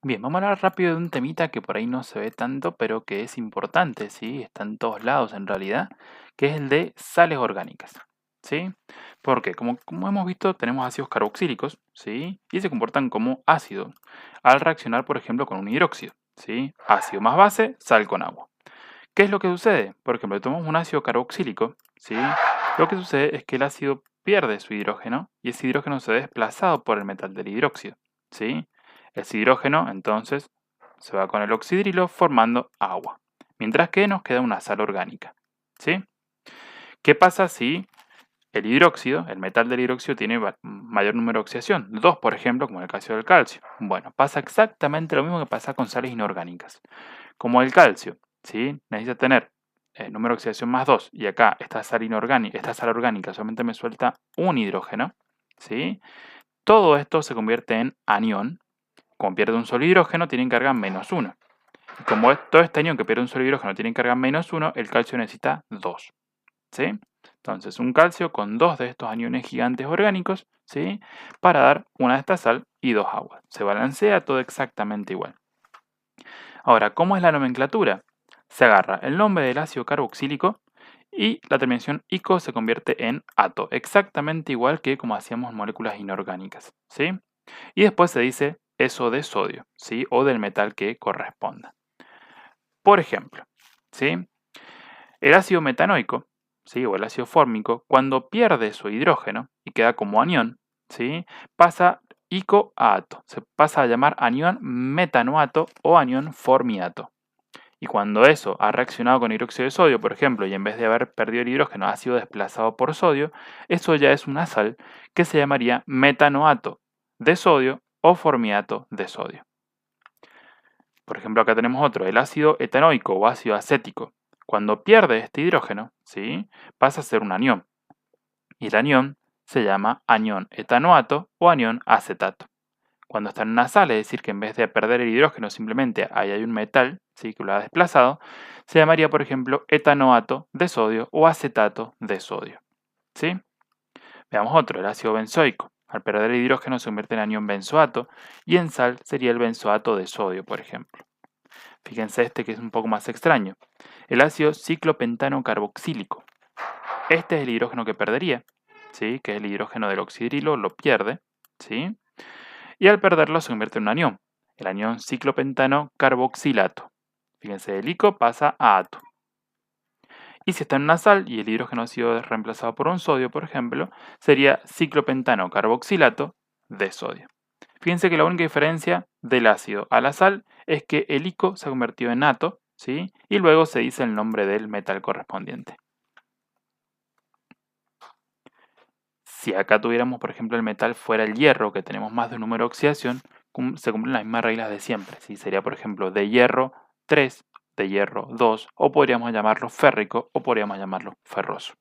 Bien, vamos a hablar rápido de un temita que por ahí no se ve tanto, pero que es importante, ¿sí? Está en todos lados en realidad, que es el de sales orgánicas, ¿sí? Porque como hemos visto, tenemos ácidos carboxílicos, ¿sí? Y se comportan como ácido al reaccionar, por ejemplo, con un hidróxido, ¿sí? Ácido más base, sal con agua. ¿Qué es lo que sucede? Por ejemplo, tomamos un ácido carboxílico, ¿sí? Lo que sucede es que el ácido pierde su hidrógeno y ese hidrógeno se ve desplazado por el metal del hidróxido, ¿sí? Ese hidrógeno entonces se va con el oxidrilo formando agua, mientras que nos queda una sal orgánica, ¿sí? ¿Qué pasa si el hidróxido, el metal del hidróxido tiene mayor número de oxidación? 2, por ejemplo, como en el caso del calcio. Bueno, pasa exactamente lo mismo que pasa con sales inorgánicas. Como el calcio, ¿sí? Necesita tener el número de oxidación más 2 y acá esta sal inorgánica, esta sal orgánica solamente me suelta un hidrógeno, ¿sí? Todo esto se convierte en anión. Como pierde un solo hidrógeno, tiene carga -1. Y como todo este anión que pierde un solo hidrógeno tiene carga -1, el calcio necesita 2, ¿sí? Entonces, un calcio con 2 de estos aniones gigantes orgánicos, ¿sí? Para dar una de estas sal y 2 aguas. Se balancea todo exactamente igual. Ahora, ¿cómo es la nomenclatura? Se agarra el nombre del ácido carboxílico y la terminación ico se convierte en ato, exactamente igual que como hacíamos moléculas inorgánicas, ¿sí? Y después se dice eso de sodio, ¿sí? O del metal que corresponda. Por ejemplo, ¿sí? El ácido metanoico, ¿sí? O el ácido fórmico, cuando pierde su hidrógeno y queda como anión, ¿sí? Pasa ico a ato, se pasa a llamar anión metanoato o anión formiato. Y cuando eso ha reaccionado con hidróxido de sodio, por ejemplo, y en vez de haber perdido el hidrógeno ha sido desplazado por sodio, eso ya es una sal que se llamaría metanoato de sodio o formiato de sodio. Por ejemplo, acá tenemos otro, el ácido etanoico o ácido acético. Cuando pierde este hidrógeno, ¿sí? Pasa a ser un anión. Y el anión se llama anión etanoato o anión acetato. Cuando está en una sal, es decir, que en vez de perder el hidrógeno simplemente ahí hay un metal, ¿sí? Que lo ha desplazado, se llamaría, por ejemplo, etanoato de sodio o acetato de sodio, ¿sí? Veamos otro, el ácido benzoico. Al perder el hidrógeno se convierte en anión benzoato y en sal sería el benzoato de sodio, por ejemplo. Fíjense este que es un poco más extraño. El ácido ciclopentano carboxílico. Este es el hidrógeno que perdería, ¿sí? Que es el hidrógeno del oxidrilo, lo pierde, ¿sí? Y al perderlo se convierte en un anión, el anión ciclopentano carboxilato. Fíjense, el ico pasa a ato. Y si está en una sal y el hidrógeno ha sido reemplazado por un sodio, por ejemplo, sería ciclopentano carboxilato de sodio. Fíjense que la única diferencia del ácido a la sal es que el ico se ha convertido en ato, ¿sí? Y luego se dice el nombre del metal correspondiente. Si acá tuviéramos, por ejemplo, el metal fuera el hierro, que tenemos más de un número de oxidación, se cumplen las mismas reglas de siempre, ¿sí? Sería, por ejemplo, de hierro 3, de hierro 2, o podríamos llamarlo férrico o podríamos llamarlo ferroso.